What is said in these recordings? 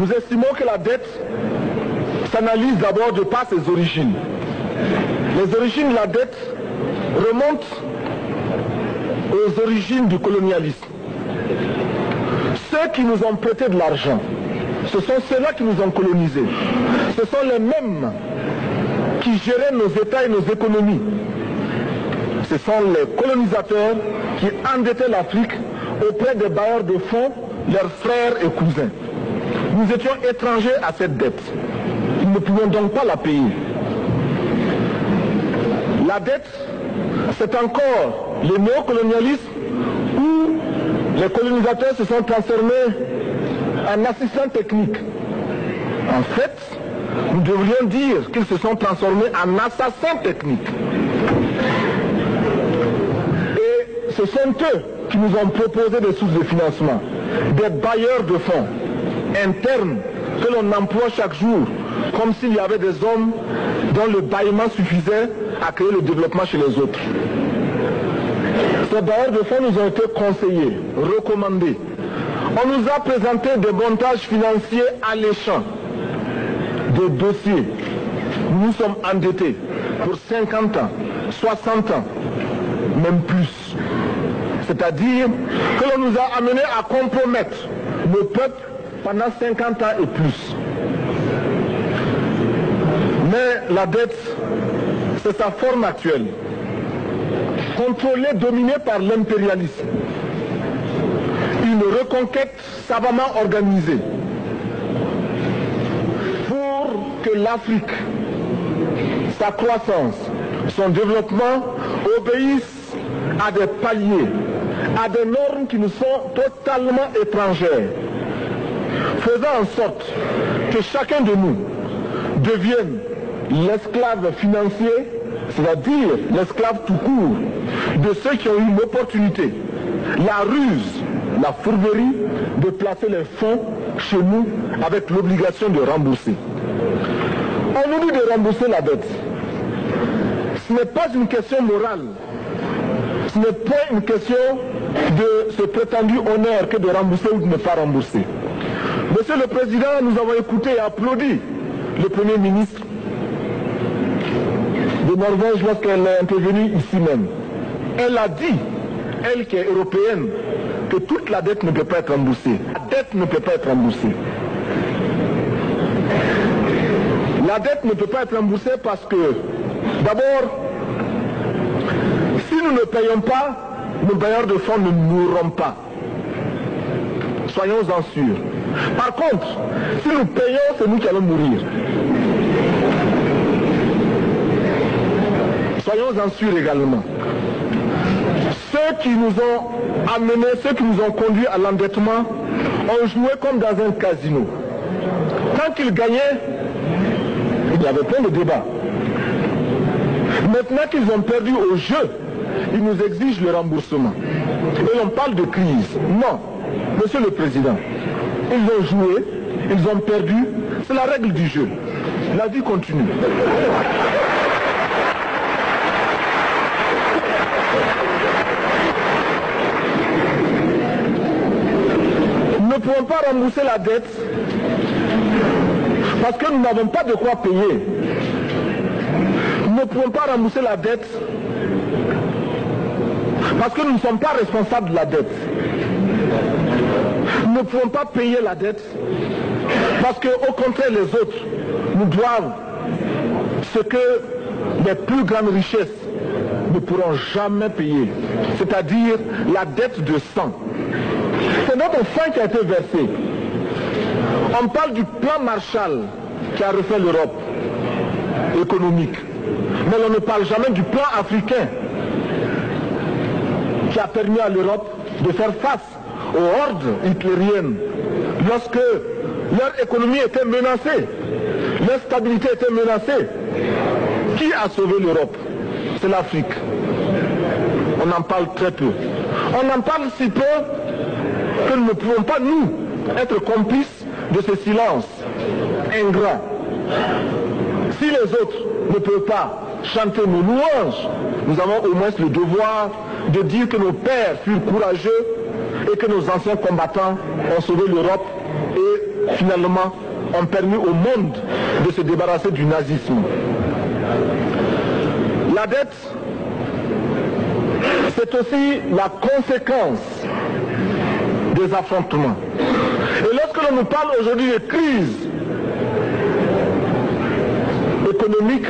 Nous estimons que la dette s'analyse d'abord de par ses origines. Les origines de la dette remontent aux origines du colonialisme. Ceux qui nous ont prêté de l'argent, ce sont ceux-là qui nous ont colonisés. Ce sont les mêmes qui géraient nos États et nos économies. Ce sont les colonisateurs qui endettaient l'Afrique auprès des bailleurs de fonds, leurs frères et cousins. Nous étions étrangers à cette dette. Nous ne pouvions donc pas la payer. La dette, c'est encore le néocolonialisme où les colonisateurs se sont transformés en assistants techniques. En fait, nous devrions dire qu'ils se sont transformés en assassins techniques. Et ce sont eux qui nous ont proposé des sources de financement, des bailleurs de fonds internes que l'on emploie chaque jour, comme s'il y avait des hommes dont le bâillement suffisait à créer le développement chez les autres. Ces bailleurs de fonds nous ont été conseillés, recommandés. On nous a présenté des montages financiers alléchants, des dossiers. Nous sommes endettés pour 50 ans, 60 ans, même plus. C'est-à-dire que l'on nous a amenés à compromettre le peuple pendant 50 ans et plus. Mais la dette, c'est sa forme actuelle. Contrôlée, dominée par l'impérialisme. Une reconquête savamment organisée pour que l'Afrique, sa croissance, son développement obéissent à des paliers, à des normes qui nous sont totalement étrangères, faisant en sorte que chacun de nous devienne l'esclave financier, c'est-à-dire l'esclave tout court, de ceux qui ont eu l'opportunité, la ruse, la fourberie de placer les fonds chez nous avec l'obligation de rembourser. On nous dit de rembourser la dette. Ce n'est pas une question morale. Ce n'est pas une question de ce prétendu honneur que de rembourser ou de ne pas rembourser. Monsieur le Président, nous avons écouté et applaudi le Premier ministre de Norvège lorsqu'elle est intervenue ici même. Elle a dit, elle qui est européenne, que toute la dette ne peut pas être remboursée. La dette ne peut pas être remboursée. La dette ne peut pas être remboursée parce que, d'abord, si nous ne payons pas, nos bailleurs de fonds ne mourront pas. Soyons-en sûrs. Par contre, si nous payons, c'est nous qui allons mourir. Soyons-en sûrs également. Ceux qui nous ont amenés, ceux qui nous ont conduits à l'endettement, ont joué comme dans un casino. Quand ils gagnaient, il y avait plein de débats. Maintenant qu'ils ont perdu au jeu, ils nous exigent le remboursement. Et on parle de crise. Non, Monsieur le Président, ils ont joué, ils ont perdu, c'est la règle du jeu. La vie continue. Nous ne pouvons pas rembourser la dette parce que nous n'avons pas de quoi payer. Nous ne pouvons pas rembourser la dette parce que nous ne sommes pas responsables de la dette. Nous ne pouvons pas payer la dette parce qu'au contraire les autres nous doivent ce que les plus grandes richesses ne pourront jamais payer, c'est-à-dire la dette de sang. C'est notre sang qui a été versé. On parle du plan Marshall qui a refait l'Europe économique. Mais on ne parle jamais du plan africain qui a permis à l'Europe de faire face aux hordes hitlériennes lorsque leur économie était menacée, L'instabilité était menacée. Qui a sauvé l'Europe? C'est l'Afrique. On en parle très peu. On en parle si peu que nous ne pouvons pas, nous, être complices de ce silence ingrat. Si les autres ne peuvent pas chanter nos louanges, nous avons au moins le devoir de dire que nos pères furent courageux et que nos anciens combattants ont sauvé l'Europe et finalement ont permis au monde de se débarrasser du nazisme. La dette, c'est aussi la conséquence des affrontements. Et lorsque l'on nous parle aujourd'hui de crise économique,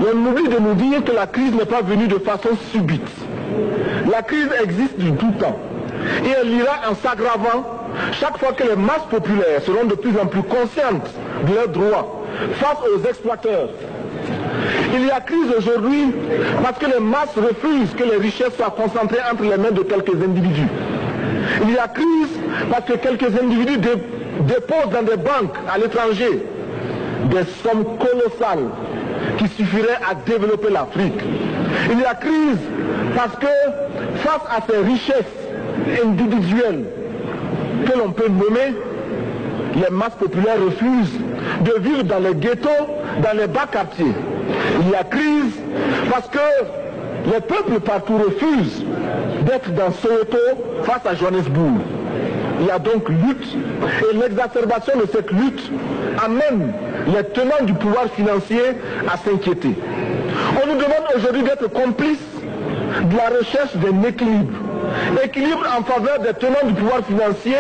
on oublie de nous dire que la crise n'est pas venue de façon subite. La crise existe du tout temps. Et elle ira en s'aggravant chaque fois que les masses populaires seront de plus en plus conscientes de leurs droits face aux exploiteurs. Il y a crise aujourd'hui parce que les masses refusent que les richesses soient concentrées entre les mains de quelques individus. Il y a crise parce que quelques individus déposent dans des banques à l'étranger des sommes colossales qui suffiraient à développer l'Afrique. Il y a crise parce que face à ces richesses individuelles que l'on peut nommer, les masses populaires refusent de vivre dans les ghettos, dans les bas quartiers. Il y a crise parce que les peuples partout refusent d'être dans Soweto face à Johannesburg. Il y a donc lutte et l'exacerbation de cette lutte amène les tenants du pouvoir financier à s'inquiéter. On nous demande aujourd'hui d'être complices de la recherche d'un équilibre. Équilibre en faveur des tenants du pouvoir financier,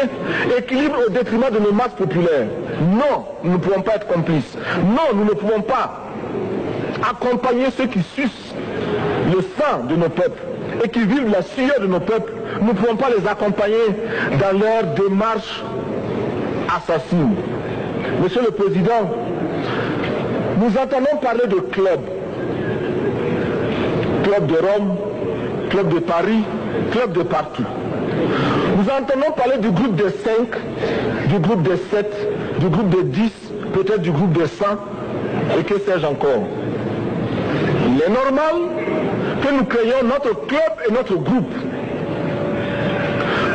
équilibre au détriment de nos masses populaires. Non, nous ne pouvons pas être complices. Non, nous ne pouvons pas accompagner ceux qui sucent le sang de nos peuples et qui vivent la sueur de nos peuples. Nous ne pouvons pas les accompagner dans leur démarche assassine. Monsieur le Président, nous entendons parler de clubs. Club de Rome, club de Paris, club de partout. Nous entendons parler du groupe des 5, du groupe des 7, du groupe des 10, peut-être du groupe des 100, et que sais-je encore. Il est normal que nous créions notre club et notre groupe.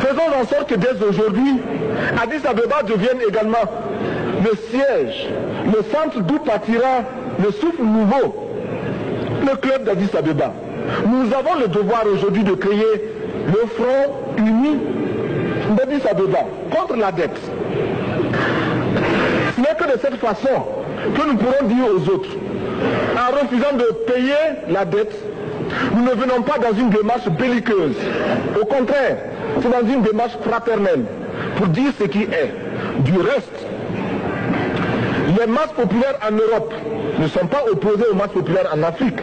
Faisons en sorte que dès aujourd'hui, Addis Abeba devienne également le siège, le centre d'où partira le souffle nouveau, le club d'Addis Abeba. Nous avons le devoir aujourd'hui de créer le front uni d'Addis Abeba contre la dette. Ce n'est que de cette façon que nous pourrons dire aux autres, en refusant de payer la dette, nous ne venons pas dans une démarche belliqueuse. Au contraire, c'est dans une démarche fraternelle, pour dire ce qui est. Du reste, les masses populaires en Europe ne sont pas opposées aux masses populaires en Afrique.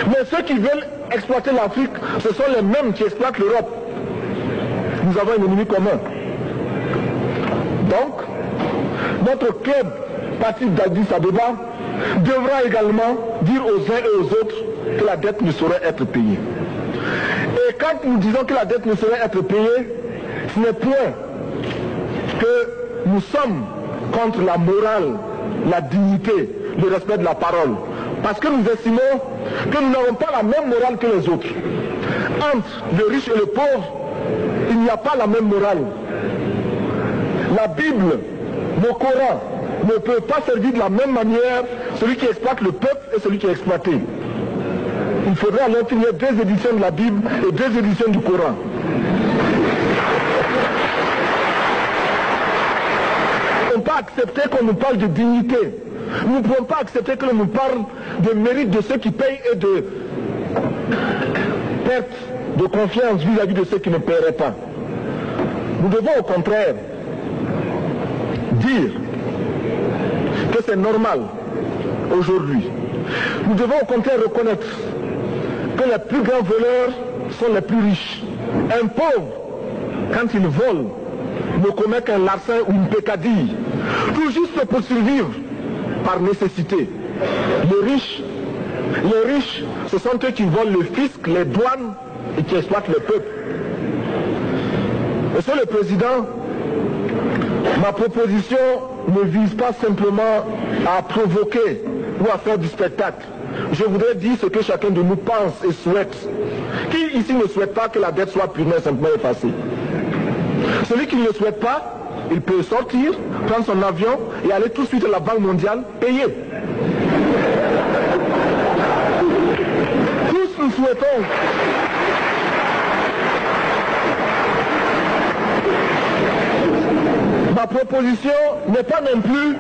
Mais ceux qui veulent exploiter l'Afrique, ce sont les mêmes qui exploitent l'Europe. Nous avons un ennemi commun. Donc, notre club parti d'Addis Abeba devra également dire aux uns et aux autres que la dette ne saurait être payée. Et quand nous disons que la dette ne saurait être payée, ce n'est point que nous sommes contre la morale, la dignité, le respect de la parole. Parce que nous estimons que nous n'avons pas la même morale que les autres. Entre le riche et le pauvre, il n'y a pas la même morale. La Bible, le Coran, ne peut pas servir de la même manière celui qui exploite le peuple et celui qui est exploité. Il faudrait alors qu'il y ait 2 éditions de la Bible et 2 éditions du Coran. Nous ne pouvons pas accepter qu'on nous parle de dignité. Nous ne pouvons pas accepter que l'on nous parle de mérite de ceux qui payent et de perte de confiance vis-à-vis de ceux qui ne paieraient pas. Nous devons au contraire dire que c'est normal aujourd'hui. Nous devons au contraire reconnaître que les plus grands voleurs sont les plus riches. Un pauvre, quand il vole, ne commet qu'un larcin ou une peccadille, tout juste pour survivre par nécessité. Les riches, ce sont eux qui volent le fisc, les douanes et qui exploitent le peuple. Monsieur le Président, ma proposition ne vise pas simplement à provoquer ou à faire du spectacle. Je voudrais dire ce que chacun de nous pense et souhaite. Qui ici ne souhaite pas que la dette soit purement et simplement effacée? Celui qui ne le souhaite pas, il peut sortir, prendre son avion et aller tout de suite à la Banque mondiale payer. Tous nous souhaitons ma proposition n'est pas non plus,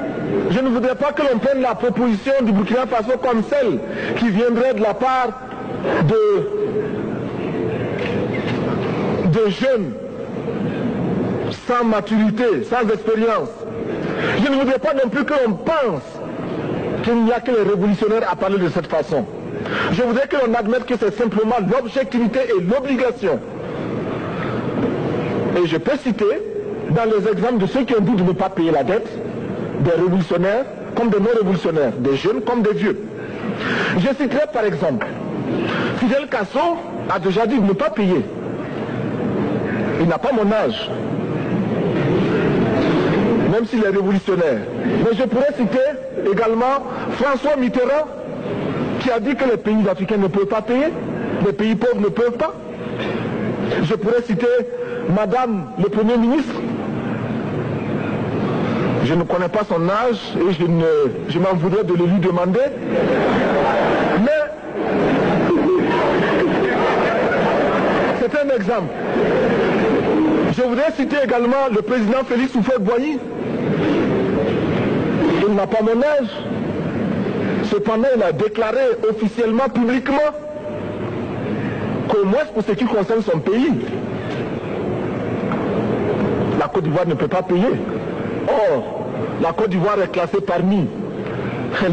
je ne voudrais pas que l'on prenne la proposition du Burkina Faso comme celle qui viendrait de la part de jeunes sans maturité, sans expérience. Je ne voudrais pas non plus que l'on pense qu'il n'y a que les révolutionnaires à parler de cette façon. Je voudrais que l'on admette que c'est simplement l'objectivité et l'obligation. Et je peux citer, dans les exemples de ceux qui ont dit de ne pas payer la dette, des révolutionnaires comme des non-révolutionnaires, des jeunes comme des vieux. Je citerai par exemple, Fidel Castro a déjà dit de ne pas payer. Il n'a pas mon âge, même s'il est révolutionnaire. Mais je pourrais citer également François Mitterrand, qui a dit que les pays africains ne peuvent pas payer, les pays pauvres ne peuvent pas. Je pourrais citer Madame le Premier ministre. Je ne connais pas son âge et je m'en voudrais de le lui demander. Mais c'est un exemple. Je voudrais citer également le président Félix Houphouët-Boigny. Il n'a pas mon âge. Cependant, il a déclaré officiellement, publiquement, qu'au moins pour ce qui concerne son pays, la Côte d'Ivoire ne peut pas payer. Or, la Côte d'Ivoire est classée parmi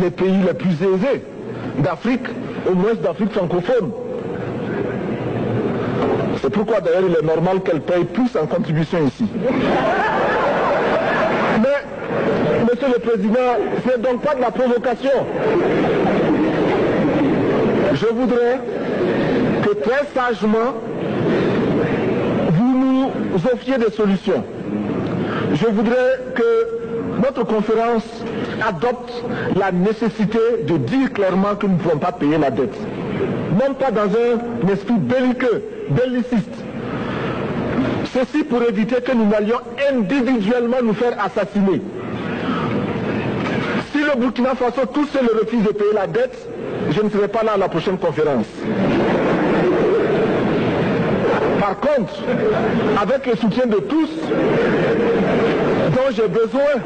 les pays les plus aisés d'Afrique, au moins d'Afrique francophone. C'est pourquoi d'ailleurs il est normal qu'elle paye plus en contribution ici. Mais, Monsieur le Président, ce n'est donc pas de la provocation. Je voudrais que très sagement, vous nous offriez des solutions. Je voudrais que notre conférence adopte la nécessité de dire clairement que nous ne pouvons pas payer la dette. Non pas dans un esprit belliqueux, belliciste. Ceci pour éviter que nous n'allions individuellement nous faire assassiner. Si le Burkina Faso tout seul refuse de payer la dette, je ne serai pas là à la prochaine conférence. Par contre, avec le soutien de tous, dont j'ai besoin,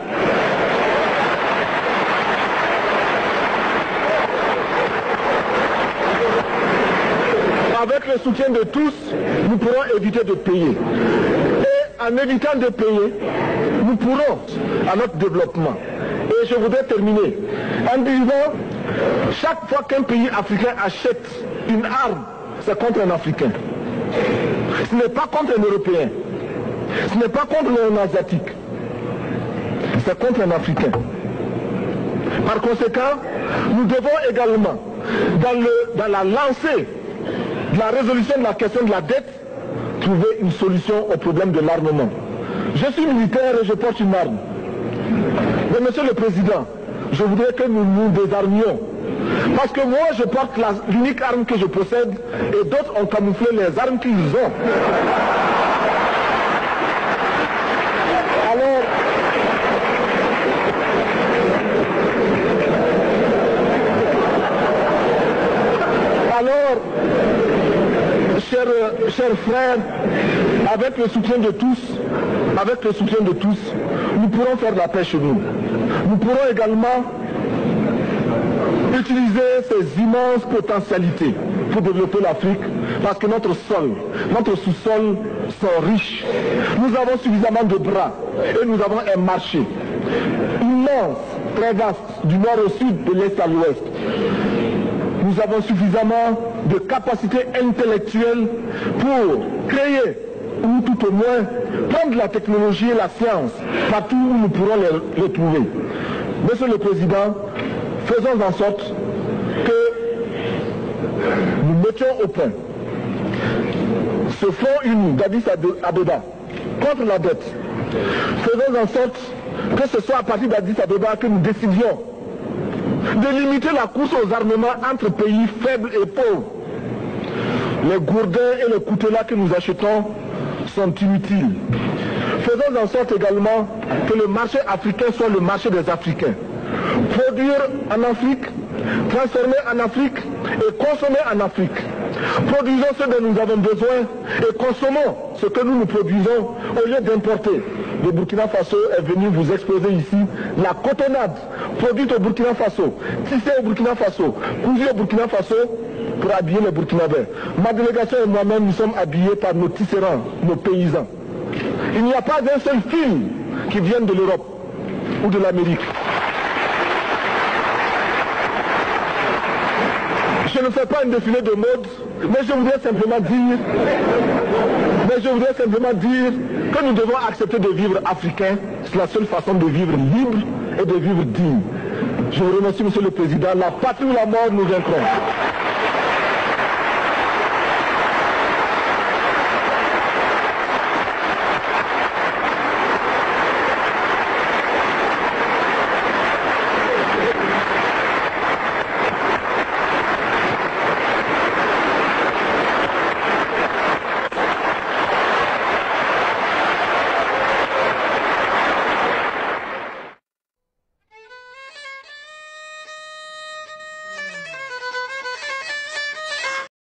avec le soutien de tous, nous pourrons éviter de payer. Et en évitant de payer, nous pourrons à notre développement. Et je voudrais terminer en disant, chaque fois qu'un pays africain achète une arme, c'est contre un Africain. Ce n'est pas contre un Européen. Ce n'est pas contre un Asiatique. C'est contre un Africain. Par conséquent, nous devons également, dans la lancée de la résolution de la question de la dette, trouver une solution au problème de l'armement. Je suis militaire et je porte une arme. Mais Monsieur le Président, je voudrais que nous nous désarmions. Parce que moi, je porte l'unique arme que je possède et d'autres ont camouflé les armes qu'ils ont. Alors, chers frères, avec le soutien de tous, nous pourrons faire la paix chez nous. Nous pourrons également utiliser ces immenses potentialités pour développer l'Afrique, parce que notre sous-sol sont riches. Nous avons suffisamment de bras et nous avons un marché immense, très vaste, du nord au sud, de l'est à l'ouest. Nous avons suffisamment de capacités intellectuelles pour créer, ou tout au moins prendre la technologie et la science partout où nous pourrons les trouver. Monsieur le Président, faisons en sorte que nous mettions au point ce front uni d'Addis Abeba contre la dette. Faisons en sorte que ce soit à partir d'Addis Abeba que nous décidions de limiter la course aux armements entre pays faibles et pauvres. Les gourdins et les coutelas que nous achetons sont inutiles. Faisons en sorte également que le marché africain soit le marché des Africains. Produire en Afrique, transformer en Afrique et consommer en Afrique. Produisons ce dont nous avons besoin et consommons ce que nous produisons au lieu d'importer. Le Burkina Faso est venu vous exposer ici la cotonnade produite au Burkina Faso, tissée au Burkina Faso, cousue au Burkina Faso pour habiller les Burkinabés. Ma délégation et moi-même, nous sommes habillés par nos tisserands, nos paysans. Il n'y a pas d'un seul fil qui vienne de l'Europe ou de l'Amérique. Je ne fais pas une défilé de mode, mais je voudrais simplement dire que nous devons accepter de vivre africain. C'est la seule façon de vivre libre et de vivre digne. Je vous remercie, Monsieur le Président. La patrie ou la mort, nous vaincrons.